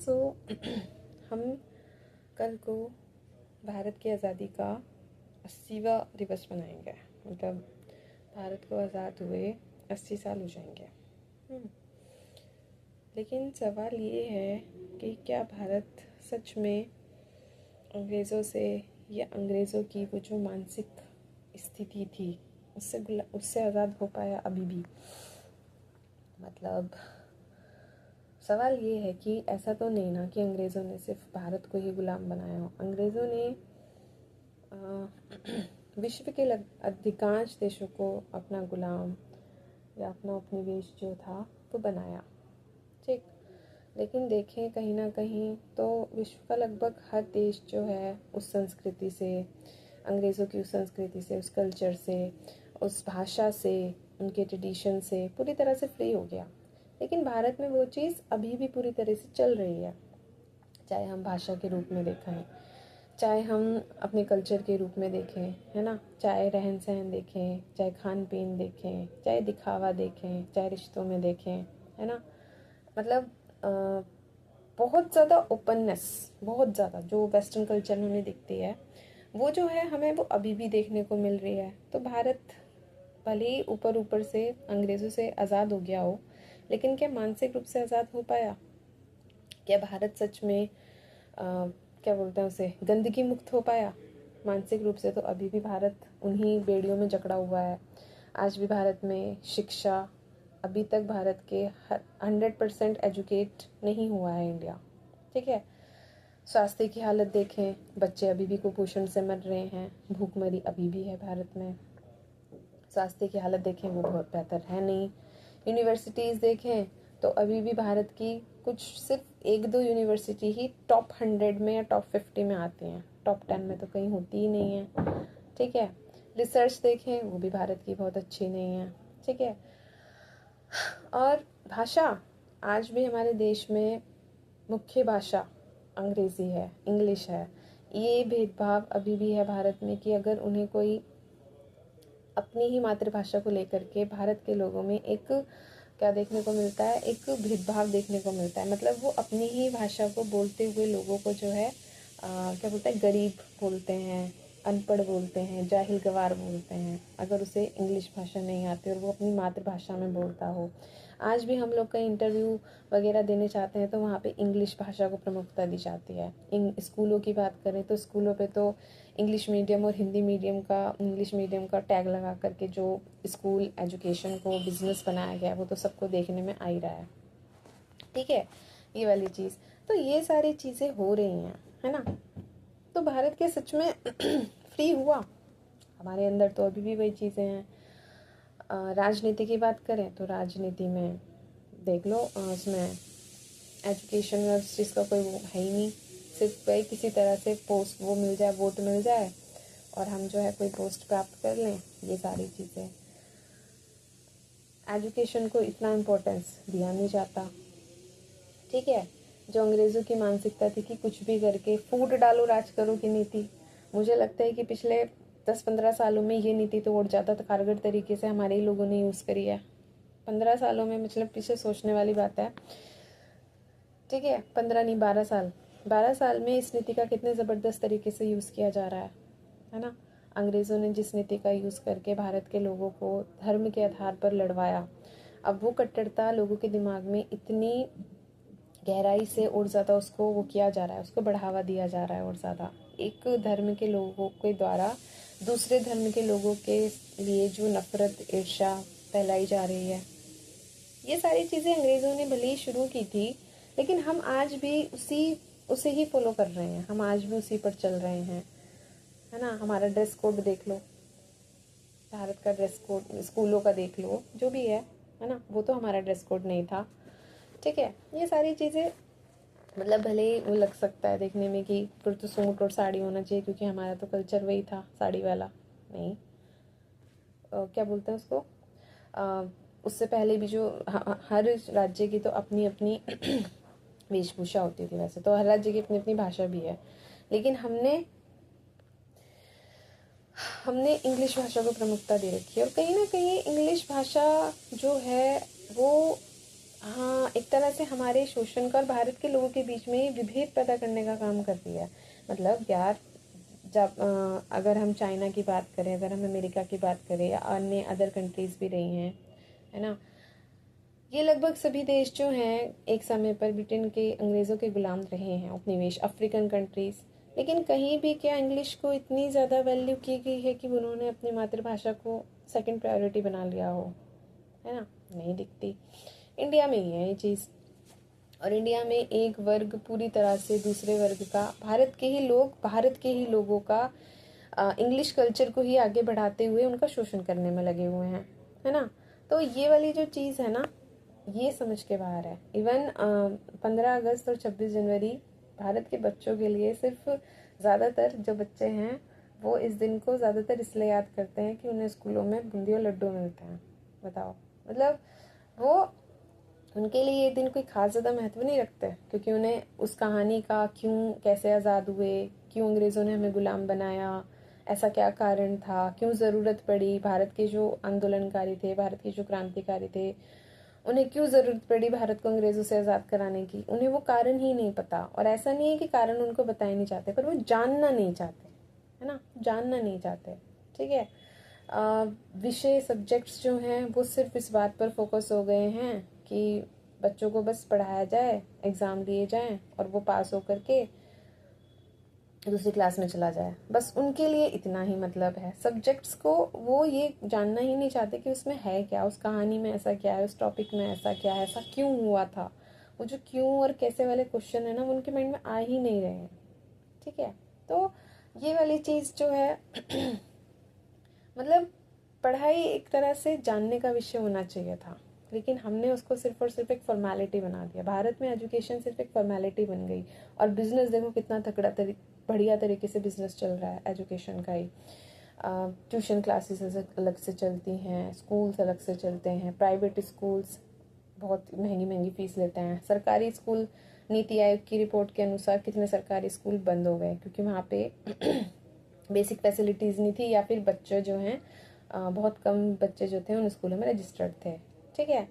सो हम कल को भारत की आज़ादी का 80वां दिवस मनाएंगे। मतलब भारत को आज़ाद हुए 80 साल हो जाएंगे। लेकिन सवाल ये है कि क्या भारत सच में अंग्रेज़ों से या अंग्रेज़ों की वो जो मानसिक स्थिति थी उससे आज़ाद हो पाया अभी भी। मतलब सवाल ये है कि ऐसा तो नहीं ना कि अंग्रेज़ों ने सिर्फ भारत को ही गुलाम बनाया हो। अंग्रेज़ों ने विश्व के अधिकांश देशों को अपना गुलाम या अपना उपनिवेश जो था वो बनाया, ठीक। लेकिन देखें कहीं ना कहीं तो विश्व का लगभग हर देश जो है उस संस्कृति से, अंग्रेज़ों की उस संस्कृति से, उस कल्चर से, उस भाषा से, उनके ट्रेडिशन से पूरी तरह से फ्री हो गया। लेकिन भारत में वो चीज़ अभी भी पूरी तरह से चल रही है, चाहे हम भाषा के रूप में देखें, चाहे हम अपने कल्चर के रूप में देखें, है ना, चाहे रहन सहन देखें, चाहे खान पीन देखें, चाहे दिखावा देखें, चाहे रिश्तों में देखें, है ना। मतलब बहुत ज़्यादा ओपननेस, बहुत ज़्यादा जो वेस्टर्न कल्चर में हमें दिखती है वो जो है हमें वो अभी भी देखने को मिल रही है। तो भारत भले ही ऊपर ऊपर से अंग्रेज़ों से आज़ाद हो गया हो, लेकिन क्या मानसिक रूप से आज़ाद हो पाया? क्या भारत सच में क्या बोलते हैं उसे, गंदगी मुक्त हो पाया? मानसिक रूप से तो अभी भी भारत उन्हीं बेड़ियों में जकड़ा हुआ है। आज भी भारत में शिक्षा, अभी तक भारत के 100% एजुकेट नहीं हुआ है इंडिया, ठीक है। स्वास्थ्य की हालत देखें, बच्चे अभी भी कुपोषण से मर रहे हैं, भूखमरी अभी भी है भारत में। स्वास्थ्य की हालत देखें वो बहुत बेहतर है नहीं। यूनिवर्सिटीज़ देखें तो अभी भी भारत की कुछ सिर्फ 1-2 यूनिवर्सिटी ही टॉप 100 में या टॉप 50 में आती हैं, टॉप 10 में तो कहीं होती ही नहीं है, ठीक है। रिसर्च देखें वो भी भारत की बहुत अच्छी नहीं है, ठीक है। और भाषा, आज भी हमारे देश में मुख्य भाषा अंग्रेज़ी है, इंग्लिश है। ये भेदभाव अभी भी है भारत में कि अगर उन्हें कोई अपनी ही मातृभाषा को लेकर के भारत के लोगों में एक क्या देखने को मिलता है, एक भेदभाव देखने को मिलता है। मतलब वो अपनी ही भाषा को बोलते हुए लोगों को जो है क्या बोलते हैं, गरीब बोलते हैं, अनपढ़ बोलते हैं, जाहिल गवार बोलते हैं, अगर उसे इंग्लिश भाषा नहीं आती और वो अपनी मातृभाषा में बोलता हो। आज भी हम लोग कहीं इंटरव्यू वगैरह देने चाहते हैं तो वहाँ पे इंग्लिश भाषा को प्रमुखता दी जाती है। स्कूलों की बात करें तो स्कूलों पे तो इंग्लिश मीडियम और हिंदी मीडियम का, इंग्लिश मीडियम का टैग लगा करके जो स्कूल एजुकेशन को बिजनेस बनाया गया है वो तो सबको देखने में आ ही रहा है, ठीक है, ये वाली चीज़। तो ये सारी चीज़ें हो रही हैं, है ना। तो भारत के सच में फ्री हुआ? हमारे अंदर तो अभी भी वही चीज़ें हैं। राजनीति की बात करें तो राजनीति में देख लो, उसमें एजुकेशन में उस चीज़ का कोई वो है ही नहीं। सिर्फ वही किसी तरह से पोस्ट वो मिल जाए, वोट मिल जाए और हम जो है कोई पोस्ट प्राप्त कर लें, ये सारी चीज़ें। एजुकेशन को इतना इम्पोर्टेंस दिया नहीं जाता, ठीक है। जो अंग्रेज़ों की मानसिकता थी कि कुछ भी करके फूट डालो राज करो की नीति, मुझे लगता है कि पिछले 10-15 सालों में ये नीति तो और ज़्यादा कारगर तरीके से हमारे ही लोगों ने यूज़ करी है। 15 सालों में, मतलब पीछे सोचने वाली बात है, ठीक है। 15 नहीं, 12 साल में इस नीति का कितने ज़बरदस्त तरीके से यूज़ किया जा रहा है ना। अंग्रेज़ों ने जिस नीति का यूज़ करके भारत के लोगों को धर्म के आधार पर लड़वाया, अब वो कट्टरता लोगों के दिमाग में इतनी गहराई से और ज़्यादा उसको वो किया जा रहा है, उसको बढ़ावा दिया जा रहा है और ज़्यादा। एक धर्म के लोगों के द्वारा दूसरे धर्म के लोगों के लिए जो नफ़रत, ईर्ष्या फैलाई जा रही है, ये सारी चीज़ें अंग्रेज़ों ने भले ही शुरू की थी, लेकिन हम आज भी उसे ही फॉलो कर रहे हैं, हम आज भी उसी पर चल रहे हैं, है ना। हमारा ड्रेस कोड देख लो, भारत का ड्रेस कोड, स्कूलों का देख लो, जो भी है ना, वो तो हमारा ड्रेस कोड नहीं था, ठीक है। ये सारी चीज़ें मतलब भले ही वो लग सकता है देखने में कि फिर तो सूट और साड़ी होना चाहिए क्योंकि हमारा तो कल्चर वही था साड़ी वाला, नहीं, क्या बोलते हैं उसको, उससे पहले भी जो हर राज्य की तो अपनी अपनी वेशभूषा होती थी। वैसे तो हर राज्य की अपनी अपनी भाषा भी है, लेकिन हमने इंग्लिश भाषा को प्रमुखता दे रखी है। और कहीं ना कहीं इंग्लिश भाषा जो है वो हाँ, एक तरह से हमारे शोषण का और भारत के लोगों के बीच में ये विभेद पैदा करने का काम करती है। मतलब यार, जब अगर हम चाइना की बात करें, अगर हम अमेरिका की बात करें या अन्य अदर कंट्रीज़ भी रही हैं, है ना, ये लगभग सभी देश जो हैं एक समय पर ब्रिटेन के अंग्रेज़ों के गुलाम रहे हैं, उपनिवेश, अफ्रीकन कंट्रीज़। लेकिन कहीं भी क्या इंग्लिश को इतनी ज़्यादा वैल्यू की गई है कि उन्होंने अपनी मातृभाषा को सेकंड प्रायोरिटी बना लिया हो, है ना? नहीं दिखती। इंडिया में ही है ये चीज़। और इंडिया में एक वर्ग पूरी तरह से दूसरे वर्ग का, भारत के ही लोगों का इंग्लिश कल्चर को ही आगे बढ़ाते हुए उनका शोषण करने में लगे हुए हैं, है ना। तो ये वाली जो चीज़ है ना, ये समझ के बाहर है। इवन 15 अगस्त और 26 जनवरी भारत के बच्चों के लिए सिर्फ, ज़्यादातर जो बच्चे हैं वो इस दिन को ज़्यादातर इसलिए याद करते हैं कि उन्हें स्कूलों में बूंदी और लड्डू मिलते हैं। बताओ, मतलब वो उनके लिए ये दिन कोई खास ज़्यादा महत्व नहीं रखते, क्योंकि उन्हें उस कहानी का, क्यों कैसे आज़ाद हुए, क्यों अंग्रेज़ों ने हमें गुलाम बनाया, ऐसा क्या कारण था, क्यों ज़रूरत पड़ी, भारत के जो आंदोलनकारी थे, भारत के जो क्रांतिकारी थे, उन्हें क्यों ज़रूरत पड़ी भारत को अंग्रेज़ों से आज़ाद कराने की, उन्हें वो कारण ही नहीं पता। और ऐसा नहीं है कि कारण उनको बताए नहीं चाहते, पर वो जानना नहीं चाहते, है ना, जानना नहीं चाहते। ठीक है। विषय, सब्जेक्ट्स जो हैं वो सिर्फ इस बात पर फोकस हो गए हैं कि बच्चों को बस पढ़ाया जाए, एग्ज़ाम दिए जाएं और वो पास होकर के दूसरी क्लास में चला जाए, बस उनके लिए इतना ही मतलब है। सब्जेक्ट्स को वो ये जानना ही नहीं चाहते कि उसमें है क्या, उस कहानी में ऐसा क्या है, उस टॉपिक में ऐसा क्या है, ऐसा क्यों हुआ था। वो जो क्यों और कैसे वाले क्वेश्चन है ना, वो उनके माइंड में आ ही नहीं रहे हैं। ठीक है। तो ये वाली चीज़ जो है मतलब पढ़ाई एक तरह से जानने का विषय होना चाहिए था, लेकिन हमने उसको सिर्फ और सिर्फ एक फॉर्मेलिटी बना दिया। भारत में एजुकेशन सिर्फ एक फॉर्मेलिटी बन गई। और बिजनेस देखो कितना बढ़िया तरीके से बिजनेस चल रहा है एजुकेशन का ही। ट्यूशन क्लासेस अलग से चलती हैं, स्कूल्स अलग से चलते हैं, प्राइवेट स्कूल्स बहुत महंगी महंगी फीस लेते हैं, सरकारी स्कूल नीति आयोग की रिपोर्ट के अनुसार कितने सरकारी स्कूल बंद हो गए क्योंकि वहाँ पे बेसिक फैसिलिटीज़ नहीं थी, या फिर बच्चे जो हैं बहुत कम बच्चे जो थे उन स्कूलों में रजिस्टर्ड थे। ठीक है।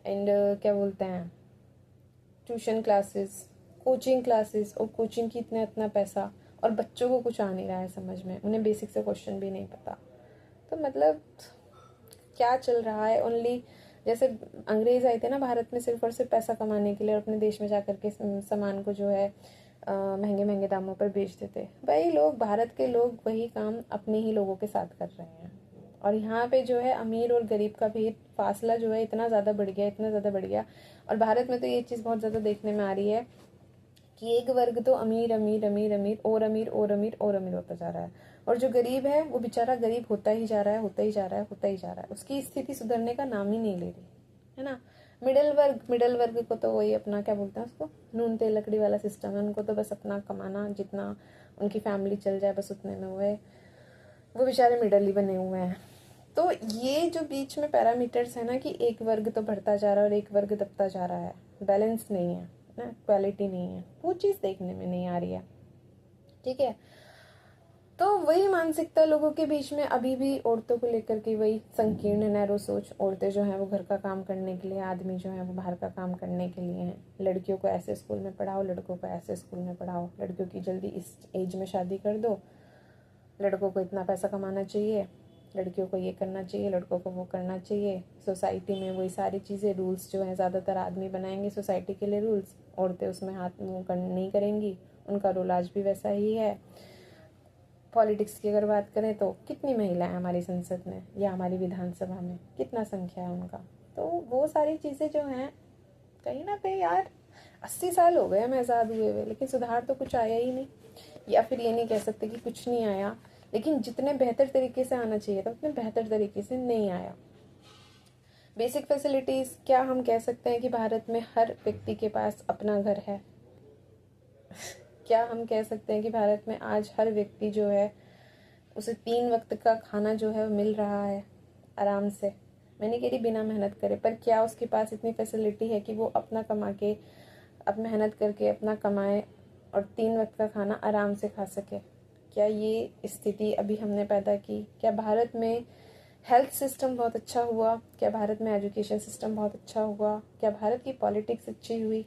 एंड क्या बोलते हैं, ट्यूशन क्लासेस, कोचिंग क्लासेस, और कोचिंग की इतना पैसा, और बच्चों को कुछ आ नहीं रहा है समझ में, उन्हें बेसिक से क्वेश्चन भी नहीं पता। तो मतलब क्या चल रहा है। ओनली जैसे अंग्रेज आए थे ना भारत में सिर्फ और सिर्फ पैसा कमाने के लिए, और अपने देश में जाकर के सामान को जो है महंगे महंगे दामों पर बेच देते। वही लोग, भारत के लोग वही काम अपने ही लोगों के साथ कर रहे हैं। और यहाँ पे जो है अमीर और गरीब का भी फासला जो है इतना ज़्यादा बढ़ गया, इतना ज़्यादा बढ़ गया। और भारत में तो ये चीज़ बहुत ज़्यादा देखने में आ रही है कि एक वर्ग तो अमीर अमीर अमीर अमीर और अमीर और अमीर और अमीर होता जा रहा है, और जो गरीब है वो बेचारा गरीब होता ही जा रहा है, होता ही जा रहा है, होता ही जा रहा है। उसकी स्थिति सुधरने का नाम ही नहीं ले रही, है ना। मिडिल वर्ग को तो वही अपना क्या बोलते हैं उसको, नून तेल लकड़ी वाला सिस्टम है। उनको तो बस अपना कमाना, जितना उनकी फैमिली चल जाए बस उतने में वो बेचारे मिडल ही बने हुए हैं। तो ये जो बीच में पैरामीटर्स है ना, कि एक वर्ग तो बढ़ता जा रहा है और एक वर्ग दबता जा रहा है, बैलेंस नहीं है ना, क्वालिटी नहीं है, वो चीज़ देखने में नहीं आ रही है। ठीक है। तो वही मानसिकता लोगों के बीच में अभी भी औरतों को लेकर के, वही संकीर्ण नैरो सोच। औरतें जो हैं वो घर का काम करने के लिए, आदमी जो है वो बाहर का काम करने के लिए हैं। लड़कियों को ऐसे स्कूल में पढ़ाओ, लड़कों को ऐसे स्कूल में पढ़ाओ, लड़कियों की जल्दी इस एज में शादी कर दो, लड़कों को इतना पैसा कमाना चाहिए, लड़कियों को ये करना चाहिए, लड़कों को वो करना चाहिए। सोसाइटी में वही सारी चीज़ें, रूल्स जो हैं ज़्यादातर आदमी बनाएंगे सोसाइटी के लिए रूल्स, औरतें उसमें हाथ मुँह नहीं करेंगी। उनका रोल आज भी वैसा ही है। पॉलिटिक्स की अगर बात करें तो कितनी महिलाएं हमारी संसद में या हमारी विधानसभा में, कितना संख्या है उनका। तो वो सारी चीज़ें जो हैं कहीं ना कहीं यार, 80 साल हो गए हमें आज़ाद हुए हुए, लेकिन सुधार तो कुछ आया ही नहीं। या फिर ये नहीं कह सकते कि कुछ नहीं आया, लेकिन जितने बेहतर तरीके से आना चाहिए था उतने बेहतर तरीके से नहीं आया। बेसिक फैसिलिटीज़, क्या हम कह सकते हैं कि भारत में हर व्यक्ति के पास अपना घर है? क्या हम कह सकते हैं कि भारत में आज हर व्यक्ति जो है उसे 3 वक्त का खाना जो है मिल रहा है आराम से? मैं नहीं कह रही बिना मेहनत करे, पर क्या उसके पास इतनी फैसिलिटी है कि वो अपना कमा के, अब मेहनत करके अपना कमाए और 3 वक्त का खाना आराम से खा सके? क्या ये स्थिति अभी हमने पैदा की? क्या भारत में हेल्थ सिस्टम बहुत अच्छा हुआ? क्या भारत में एजुकेशन सिस्टम बहुत अच्छा हुआ? क्या भारत की पॉलिटिक्स अच्छी हुई?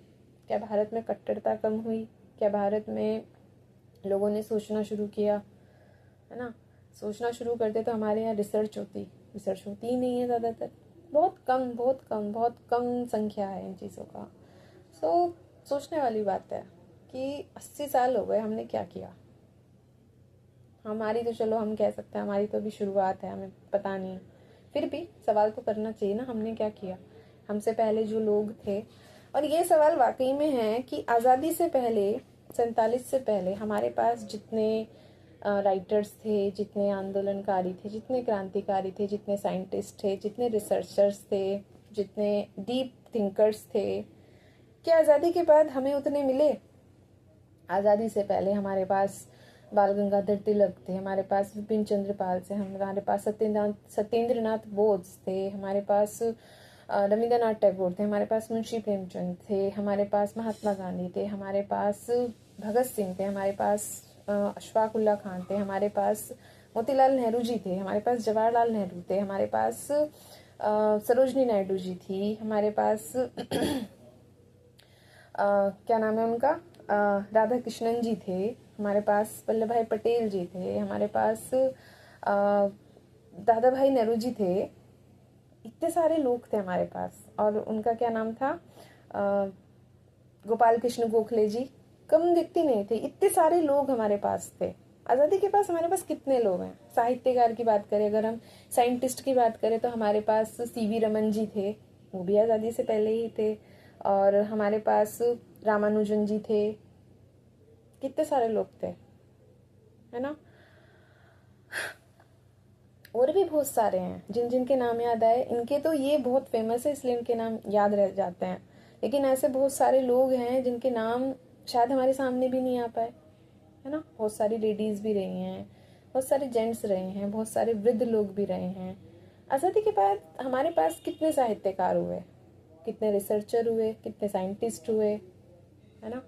क्या भारत में कट्टरता कम हुई? क्या भारत में लोगों ने सोचना शुरू किया? है ना, सोचना शुरू करते तो हमारे यहाँ रिसर्च होती ही नहीं है ज़्यादातर। बहुत कम संख्या है इन चीज़ों का। सोचने वाली बात है कि 80 साल हो गए, हमने क्या किया? हमारी तो चलो हम कह सकते हैं हमारी तो अभी शुरुआत है, हमें पता नहीं, फिर भी सवाल तो करना चाहिए ना, हमने क्या किया? हमसे पहले जो लोग थे, और ये सवाल वाकई में है कि आज़ादी से पहले 47 से पहले हमारे पास जितने राइटर्स थे, जितने आंदोलनकारी थे, जितने क्रांतिकारी थे, जितने साइंटिस्ट थे, जितने रिसर्चर्स थे, जितने डीप थिंकर्स थे, क्या आज़ादी के बाद हमें उतने मिले? आज़ादी से पहले हमारे पास बाल गंगाधर तिलक थे, हमारे पास विपिन चंद्र पाल से, हमारे पास सत्येंद्रनाथ बोस थे, हमारे पास रविंद्रनाथ टैगोर थे, हमारे पास मुंशी प्रेमचंद थे, हमारे पास महात्मा गांधी थे, हमारे पास भगत सिंह थे, हमारे पास अशफाक उल्ला खान थे, हमारे पास मोतीलाल नेहरू जी थे, हमारे पास जवाहरलाल नेहरू थे, हमारे पास सरोजनी नायडू जी थी, हमारे पास क्या नाम है उनका, राधा कृष्णन जी थे, हमारे पास वल्लभ भाई पटेल जी थे, हमारे पास दादा भाई नेहरू जी थे। इतने सारे लोग थे हमारे पास, और उनका क्या नाम था, गोपाल कृष्ण गोखले जी। कम व्यक्ति नहीं थे, इतने सारे लोग हमारे पास थे। आज़ादी के पास हमारे पास कितने लोग हैं? साहित्यकार की बात करें, अगर हम साइंटिस्ट की बात करें, तो हमारे पास सीवी रमन जी थे, वो भी आज़ादी से पहले ही थे। और हमारे पास रामानुजन जी थे। कितने सारे लोग थे, है ना। और भी बहुत सारे हैं जिन जिन के नाम याद आए, इनके तो ये बहुत फेमस है इसलिए इनके नाम याद रह जाते हैं, लेकिन ऐसे बहुत सारे लोग हैं जिनके नाम शायद हमारे सामने भी नहीं आ पाए, है ना। बहुत सारी लेडीज भी रही हैं, बहुत सारे जेंट्स रहे हैं, बहुत सारे वृद्ध लोग भी रहे हैं। आज़ादी के बाद हमारे पास कितने साहित्यकार हुए, कितने रिसर्चर हुए, कितने साइंटिस्ट हुए, है ना।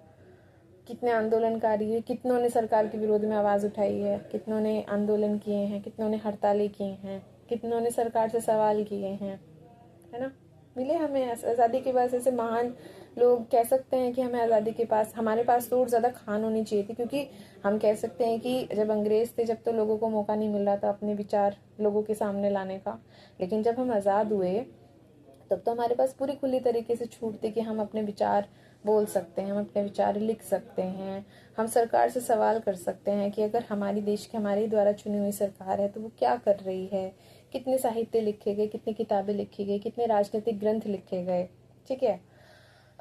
कितने आंदोलनकारी है, कितनों ने सरकार के विरोध में आवाज़ उठाई है, कितनों ने आंदोलन किए हैं, कितनों ने हड़तालें की हैं, कितनों ने सरकार से सवाल किए हैं, है ना। मिले हमें आज़ादी के बाद ऐसे महान लोग। कह सकते हैं कि हमें आज़ादी के पास, हमारे पास तो और ज़्यादा खान होनी चाहिए थी, क्योंकि हम कह सकते हैं कि जब अंग्रेज थे, जब तो लोगों को मौका नहीं मिल रहा था अपने विचार लोगों के सामने लाने का, लेकिन जब हम आज़ाद हुए तब तो हमारे पास पूरी खुली तरीके से छूट थी कि हम अपने विचार बोल सकते हैं, हम अपने विचार लिख सकते हैं, हम सरकार से सवाल कर सकते हैं कि अगर हमारी देश की, हमारे द्वारा चुनी हुई सरकार है तो वो क्या कर रही है, कितने साहित्य लिखे गए, कितनी किताबें लिखी गई, कितने राजनीतिक ग्रंथ लिखे गए, ठीक है।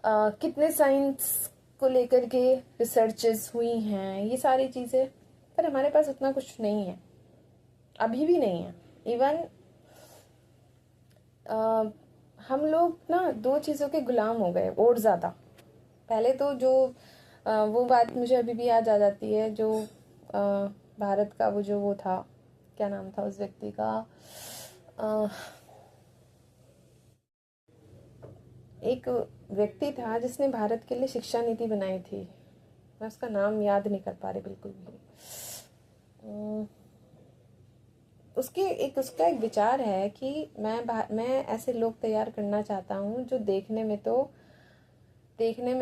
कितने साइंस को लेकर के रिसर्चेस हुई हैं, ये सारी चीज़ें। पर हमारे पास उतना कुछ नहीं है, अभी भी नहीं है। इवन हम लोग ना दो चीज़ों के गुलाम हो गए और ज़्यादा। पहले तो जो वो बात मुझे अभी भी याद आ जाती है, जो भारत का वो था, क्या नाम था उस व्यक्ति का, एक व्यक्ति था जिसने भारत के लिए शिक्षा नीति बनाई थी, मैं उसका नाम याद नहीं कर पा रही बिल्कुल भी। उसका एक विचार है कि मैं ऐसे लोग तैयार करना चाहता हूँ जो देखने में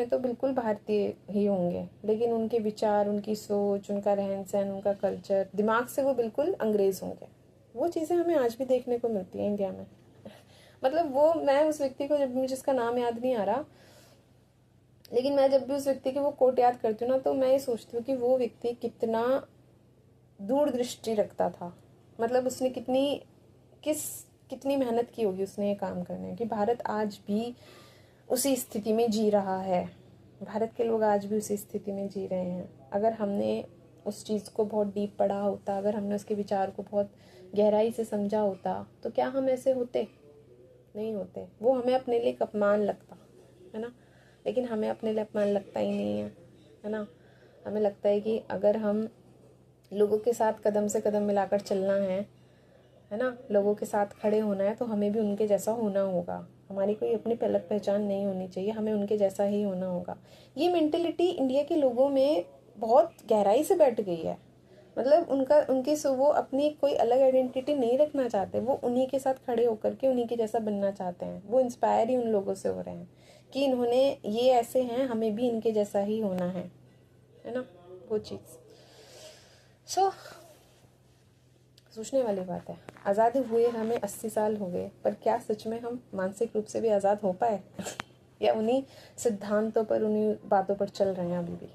तो बिल्कुल भारतीय ही होंगे, लेकिन उनके विचार, उनकी सोच, उनका रहन सहन, उनका कल्चर, दिमाग से वो बिल्कुल अंग्रेज होंगे। वो चीज़ें हमें आज भी देखने को मिलती हैं इंडिया में। मतलब वो, मैं उस व्यक्ति को, जब मुझे उसका नाम याद नहीं आ रहा, लेकिन मैं जब भी उस व्यक्ति की वो कोट याद करती हूँ ना, तो मैं ये सोचती हूँ कि वो व्यक्ति कितना दूरदृष्टि रखता था। मतलब उसने कितनी मेहनत की होगी उसने ये काम करने की। भारत आज भी उसी स्थिति में जी रहा है, भारत के लोग आज भी उसी स्थिति में जी रहे हैं। अगर हमने उस चीज़ को बहुत डीप पढ़ा होता, अगर हमने उसके विचार को बहुत गहराई से समझा होता, तो क्या हम ऐसे होते? नहीं होते। वो हमें अपने लिए एक अपमान लगता, है ना। लेकिन हमें अपने लिए अपमान लगता ही नहीं है ना। हमें लगता है कि अगर हम लोगों के साथ कदम से कदम मिलाकर चलना है ना, लोगों के साथ खड़े होना है, तो हमें भी उनके जैसा होना होगा। हमारी कोई अपनी अलग पहचान नहीं होनी चाहिए, हमें उनके जैसा ही होना होगा। ये मेंटेलिटी इंडिया के लोगों में बहुत गहराई से बैठ गई है। मतलब वो अपनी कोई अलग आइडेंटिटी नहीं रखना चाहते, वो उन्हीं के साथ खड़े होकर के उन्हीं के जैसा बनना चाहते हैं। वो इंस्पायर ही उन लोगों से हो रहे हैं कि इन्होंने ये ऐसे हैं, हमें भी इनके जैसा ही होना है ना, वो चीज़। सोचने वाली बात है। आज़ाद हुए हमें 80 साल हो गए, पर क्या सच में हम मानसिक रूप से भी आज़ाद हो पाए या उन्हीं सिद्धांतों पर, उन्हीं बातों पर चल रहे हैं अभी भी।